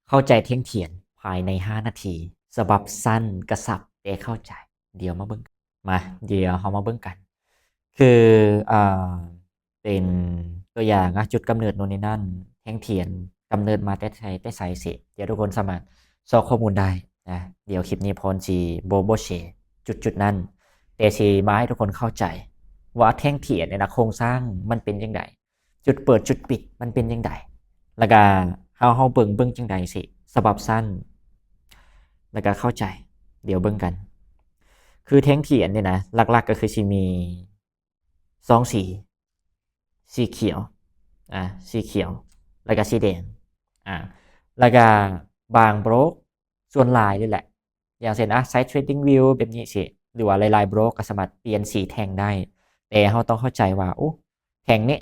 เข้าใจเที่ยงเถียนภายใน5 นาทีฉบับสั้นกระสับแต่เข้าใจเดี๋ยวมาเบิ่งมาเดี๋ยวเรามาเบิ่งกันคืออ่าเป็นตัวอย่างนะจุดกำเนิดโน่นนี่นั่นเที่ยงเถียนกำเนิดมาแต่ไสเสเดี๋ยวทุกคนสามารถสอบข้อมูลได้นะเดี๋ยวคลิปนี้พรสิบ่แชร์จุดนั้นแต่สิมาให้ทุกคนเข้าใจว่าแท่งเถียนเนี่ยนะโครงสร้างมันเป็นจังไดจุดเปิดจุดปิดมันเป็นจังได แล้วก็เฮาเบิ่งจังใดสิฉบับสั้นแล้วก็เข้าใจเดี๋ยวเบิ่งกันคือแท่งเทียนเนี่ยนะหลักๆก็คือสิมี2สีเขียวสีเขียวแล้วก็สีแดงแล้วก็บางบล็อกส่วนหลายนี่แหละอย่างเช่นSide Trading View แบบนี้สิหรือว่าหลายๆบล็อกก็สามารถเปลี่ยนสีแท่งได้แต่เฮาต้องเข้าใจว่าโอ้แท่งนี้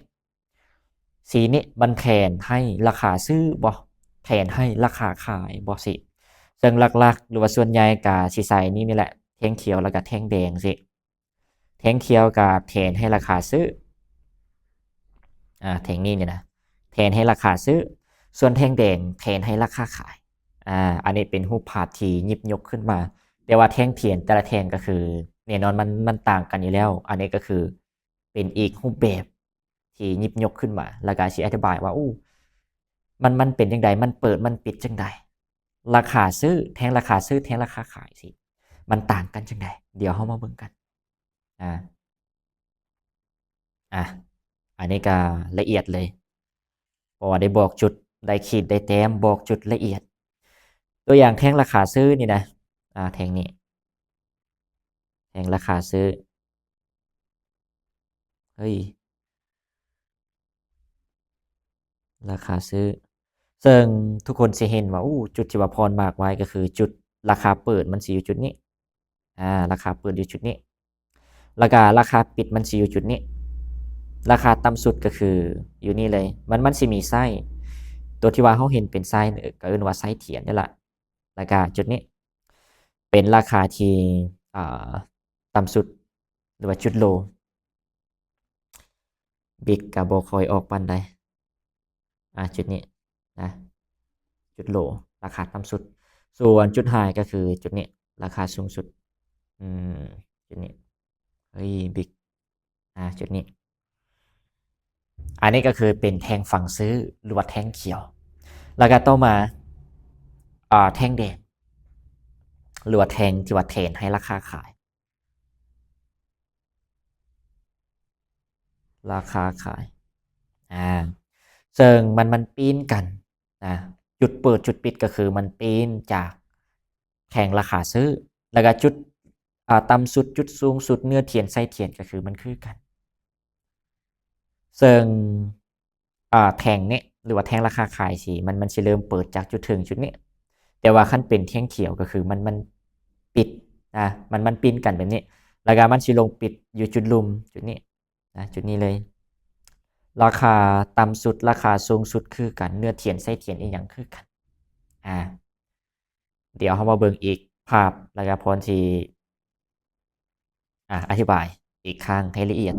สีนี้มันแทนให้ราคาซื้อบ่แทนให้ราคาขายบ่สิซึ่งหลักๆหรือว่าส่วนใหญ่ก็สิใส่นี่แหละแท่งเขียวแล้วก็แท่งแดงสิแท่งเขียวก็แทนให้ราคาซื้อแท่งนี้เนี่ยนะแทนให้ราคาซื้อส่วนแท่งแดงแทนให้ราคาขายอันนี้เป็นรูปภาพที่หยิบยกขึ้นมาแต่ว่าแท่งเทียนแต่ละแท่งก็คือแน่นอนมันต่างกันอยู่แล้วอันนี้ก็คือเป็นอีกรูปแบบที่หยิบยกขึ้นมาแล้วก็สิอธิบายว่ามันเป็นจังไดมันเปิดมันปิดจังไดราคาซื้อแท่งราคาซื้อแท่งราคาขายสิมันต่างกันจังไดเดี๋ยวเฮามาเบิ่งกันอ่าอ่ะอันนี้ก็ละเอียดเลยเพราะว่าได้บอกจุดได้ขีดได้แต้มบอกจุดละเอียดตัวอย่างแท่งราคาซื้อนี่นะแท่งนี้แท่งราคาซื้อเฮ้ยราคาซื้อซึ่งทุกคนสิเห็นว่าจุดที่ว่าพรมาร์กไว้ก็คือจุดราคาเปิดมันสิอยู่จุดนี้ราคาเปิดอยู่จุดนี้แล้วก็ราคาปิดมันสิอยู่จุดนี้ราคาต่ำสุดก็คืออยู่นี่เลยมันสิมีไส้ตัวที่ว่าเขาเห็นเป็นไส้เนี่ยก็เอิ้นว่าไส้เถียนนี่แหละแล้วก็จุดนี้เป็นราคาที่อ่าต่ำสุดหรือว่าจุดโลบิ๊กก็บ่ค่อยออกปานใดจุดนี้นะจุดโลราคาต่ำสุดส่วนจุดไฮก็คือจุดนี้ราคาสูงสุดอืมจุดนี้เฮ้ยบิ๊กจุดนี้อันนี้ก็คือเป็นแท่งฝั่งซื้อหรือว่าแท่งเขียวแล้วก็ต่อมาแท่งแดงหรือว่าแท่งที่ว่าเทรนให้ราคาขายราคาขายอ่าซึ่งมันปีนกันนะจุดเปิดจุดปิดก็คือมันปีนจากแท่งราคาซื้อแล้วก็จุดต่ำสุดจุดสูงสุดเนื้อเทียนไส้เทียนก็คือมันคือกันซึ่งแท่งนี้หรือว่าแท่งราคาขายสิมันสิเริ่มเปิดจากจุดถึงจุดนี้แต่ว่าขั้นเป็นแท่งเขียวก็คือมันปิดมันปีนกันแบบนี้แล้วก็มันสิลงปิดอยู่จุดลุมจุดนี้จุดนี้เลยราคาต่ำสุดราคาสูงสุดคือกันเนื้อเทียนไส้เทียนอีหยังคือกันอ่าเดี๋ยวเรามาเบิ่งอีกภาพแล้วก็พรสิอธิบายอีกครั้งให้ละเอียด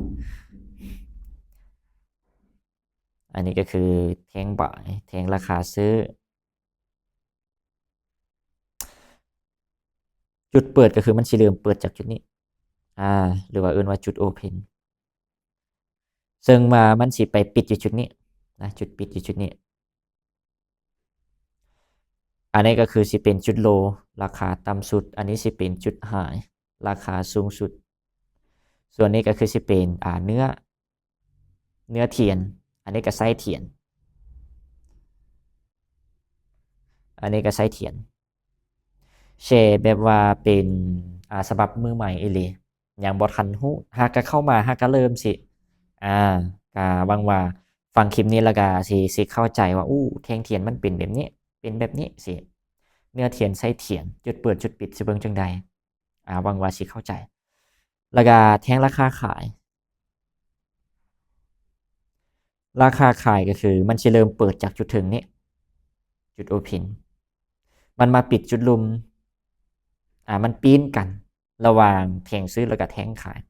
อันนี้ก็คือแท่งบ่ายแท่งราคาซื้อจุดเปิดก็คือมันสิเริ่มเปิดจากจุดนี้หรือว่าเอิ้นว่าจุด Open ซึ่งมันสิไปปิดอยู่จุดนี้จุดปิดอยู่จุดนี้อันนี้ก็คือสิเป็นจุดโลราคาต่ำสุดอันนี้สิเป็นจุดไฮราคาสูงสุดส่วนนี้ก็คือสิเป็นเนื้อเทียนอันนี้ก็ไส้เทียนอันนี้ก็ไส้เทียนแชร์แบบว่าเป็นฉบับมือใหม่อีหลียังบ่ทันฮู้หากก็เข้ามาหากก็เริ่มสิก็หวังว่าฟังคลิปนี้แล้วก็สิเข้าใจว่าแท่งเทียนมันเป็นแบบนี้เป็นแบบนี้สิเนื้อเทียนไส้เทียนจุดเปิดจุดปิดสิเบิ่งจังใดหวังว่าสิเข้าใจแล้วก็แท่งราคาขายราคาขายก็คือมันสิเริ่มเปิดจากจุดถึงนี้จุด Open มันมาปิดจุดลุมมันปีนกันระหว่างแท่งซื้อแล้วก็แท่งขาย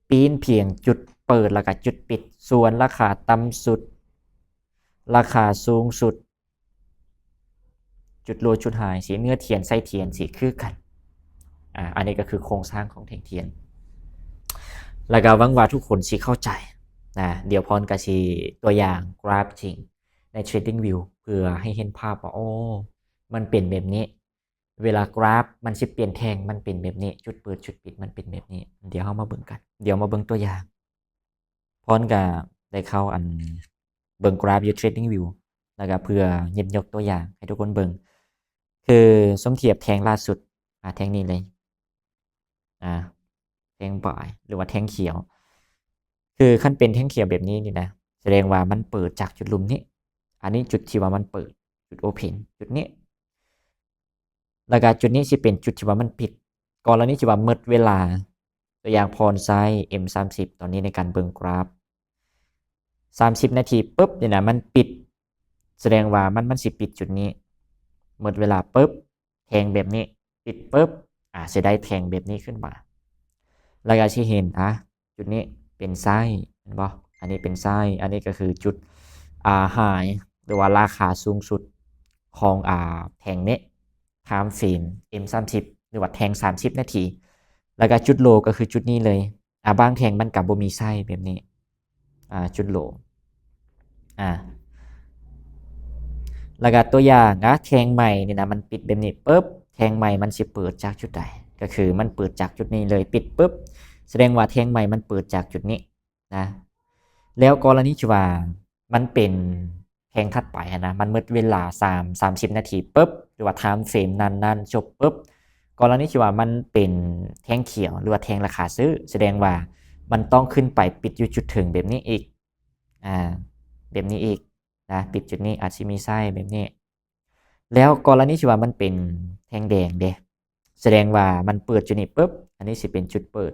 ปีนเพียงจุดเปิดแล้วก็จุดปิดส่วนราคาต่ำสุดราคาสูงสุด จุดโลจุดไฮสีเนื้อเทียนไส้เทียนสีคือกันอันนี้ก็คือโครงสร้างของแท่งเทียนแล้วก็หวังว่าทุกคนสิเข้าใจนะเดี๋ยวพรก็สิตัวอย่างกราฟจริงใน Trading View เพื่อให้เห็นภาพว่าโอ้มันเป็นแบบนี้เวลากราฟมันสิเปลี่ยนแท่งมันเป็นแบบนี้จุดเปิดจุดปิดมันเป็นแบบนี้เดี๋ยวเฮามาเบิ่งกันเดี๋ยวมาเบิ่งตัวอย่างพรก็ได้เข้าอันเบิ่งกราฟอยู่ Trading View แล้วก็เพื่อหยิบยกตัวอย่างให้ทุกคนเบิ่งคือสมเทียบแท่งล่าสุดแท่งนี้เลยแท่งบ่ายหรือว่าแท่งเขียวคือขั้นเป็นแท่งเขียวแบบนี้นี่นะแสดงว่ามันเปิดจากจุดลุมนี้อันนี้จุดที่ว่ามันเปิดจุดโอเพนจุดนี้แล้วก็จุดนี้สิเป็นจุดที่ว่ามันปิดก่อนแล้วนี้ที่ว่าหมดเวลาตัวอย่างพรไซส์ M30 ตอนนี้ในการเบิ่งกราฟ30นาทีปุ๊บนี่นะมันปิดแสดงว่ามันสิปิดจุดนี้หมดเวลาปุ๊บแทงแบบนี้ปิดปุ๊บจะได้แทงแบบนี้ขึ้นมาแล้วก็สิเห็นจุดนี้เป็นไส้เห็นบ่อันนี้เป็นไส้อันนี้ก็คือจุดไฮหรือว่าราคาสูงสุดของแทงนี้time frame M30 หรือว่าแทง30นาทีแล้วก็จุดโลก็คือจุดนี้เลยบางแทงมันก็บ่มีไส้แบบนี้จุดโลแล้วก็ตัวอย่างแทงใหม่นี่นะมันปิดแบบนี้ปุ๊บแทงใหม่มันสิเปิดจากจุดใดก็คือมันเปิดจากจุดนี้เลยปิดปุ๊บแสดงว่าแทงใหม่มันเปิดจากจุดนี้นะแล้วกรณีที่ว่ามันเป็นแทงถัดไปนะมันหมดเวลา30นาทีปุ๊บหรือว่า time frame นั้นๆจบปุ๊บกรณีที่ว่ามันเป็นแทงเขียวหรือว่าแทงราคาซื้อแสดงว่ามันต้องขึ้นไปปิดอยู่จุดถึงแบบนี้อีกแบบนี้อีกนะปิดจุดนี้อาจจะมีไส้แบบนี้แล้วกรณีที่ว่ามันเป็นแทงแดงเด้แสดงว่ามันเปิดจุดนี้ปุ๊บอันนี้สิเป็นจุดเปิด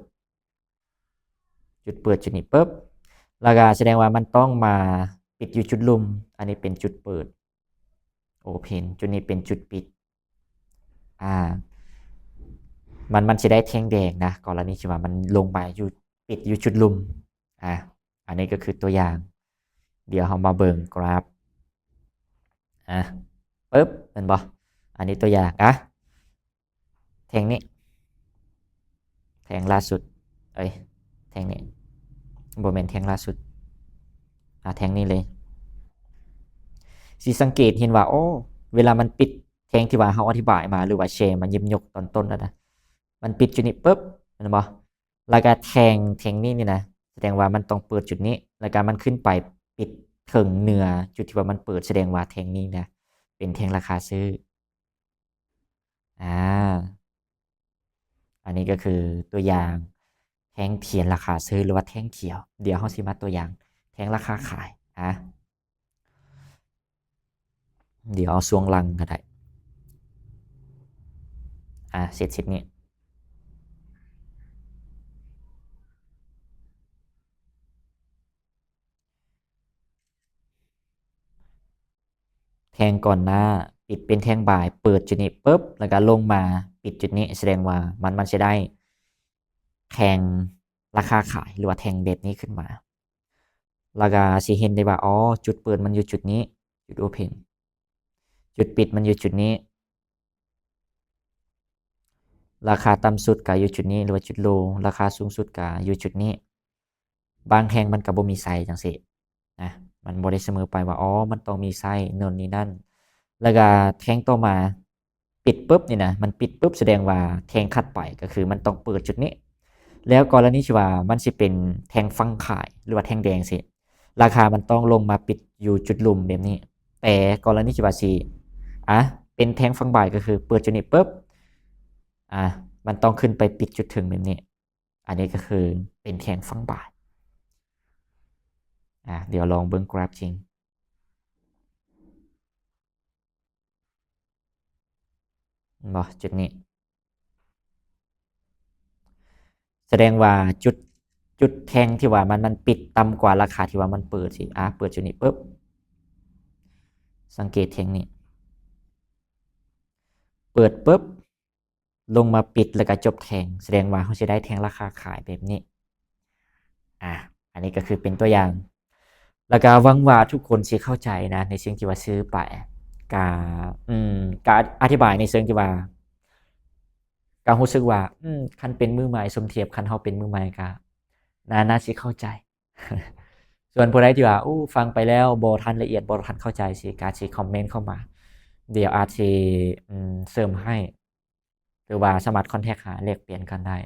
จุดนี้ปุ๊บแล้วก็แสดงว่ามันต้องมาปิดอยู่จุดลุมอันนี้เป็นจุดเปิดโอเพนจุดนี้เป็นจุดปิดมันจะได้แทงแดงนะกรณีที่ว่ามันลงมาอยู่ปิดอยู่จุดลุมอันนี้ก็คือตัวอย่างเดี๋ยวเรามาเบิ่งกราฟปึ๊บเห็นบ่อันนี้ตัวอย่างแทงนี้แทงล่าสุดแทงนี้บ่แม่นแทงล่าสุดแทงนี้เลยสิสังเกตเห็นว่าโอ้เวลามันปิดแทงที่ว่าเราอธิบายมาหรือว่าแชร์มันยิบยกตอนต้นแล้วนะมันปิดจุดนี้ปุ๊บเห็นบ่แล้วก็แทงนี่นะแสดงว่ามันต้องเปิดจุดนี้แล้วก็มันขึ้นไปปิดถึงเหนือจุดที่ว่ามันเปิดแสดงว่าแทงนี้นะเป็นแทงราคาซื้ออันนี้ก็คือตัวอย่างแทงเทียนราคาซื้อหรือว่าแทงเขียวเดี๋ยวเราสิมาตัวอย่างแทงราคาขายเดี๋ยวเอาช่วงลังก็ได้เสร็จนี้แทงก่อนหน้าปิดเป็นแทงบ่ายเปิดจุดนี้ปุ๊บแล้วก็ลงมาปิดจุดนี้แสดงว่ามันจะได้แทงราคาขายหรือว่าแทงแบบนี้ขึ้นมาแล้วก็สิเห็นได้ว่าอ๋อจุดเปิดมันอยู่จุดนี้จุดโอเพนจุดปิดมันอยู่จุดนี้ราคาต่ำสุดก็อยู่จุดนี้หรือว่าจุดโลราคาสูงสุดก็อยู่จุดนี้บางแทงมันก็บ่มีไซส์จังซี่นะมันบ่ได้เสมอไปว่าอ๋อมันต้องมีไซส์โน่นนี่นั่นแล้วก็แทงต่อมาปิดปุ๊บนี่นะมันปิดปุ๊บแสดงว่าแทงถัดไปก็คือมันต้องเปิดจุดนี้แล้วกรณีที่ว่ามันสิเป็นแทงฝั่งขายหรือว่าแทงแดงสิราคามันต้องลงมาปิดอยู่จุดลุ่มแบบนี้แต่กรณีที่ว่าสิเป็นแทงฝั่งบ่ายก็คือเปิดจุดนี้ปุ๊บมันต้องขึ้นไปปิดจุดถึงแบบนี้อันนี้ก็คือเป็นแทงฝั่งบ่ายเดี๋ยวลองเบิ่งกราฟจริงบ่จุดนี้แสดงว่าจุดแทงที่ว่ามันปิดต่ำกว่าราคาที่ว่ามันเปิดสิเปิดจุดนี้ปุ๊บสังเกตแทงนี้เปิดปุ๊บลงมาปิดแล้วก็จบแทงแสดงว่าเขาจะได้แทงราคาขายแบบนี้อันนี้ก็คือเป็นตัวอย่างแล้วก็หวังว่าทุกคนสิเข้าใจนะในสิ่งที่ว่าซื้อไปก ก็อธิบายในเชิงที่ว่าก็รู้สึกว่าคันเป็นมือใหม่สมเทียบคันเฮาเป็นมือใหม่ก็น่าสิเข้าใจ ส่วนผู้ใดที่ว่าฟังไปแล้วบ่ทันละเอียดบ่ทันเข้าใจสิก็สิคอมเมนต์เข้ามาเดี๋ยวอาจสิเสริมให้หรือว่าสามารถคอนแทกหาแลกเปลี่ยนกันได้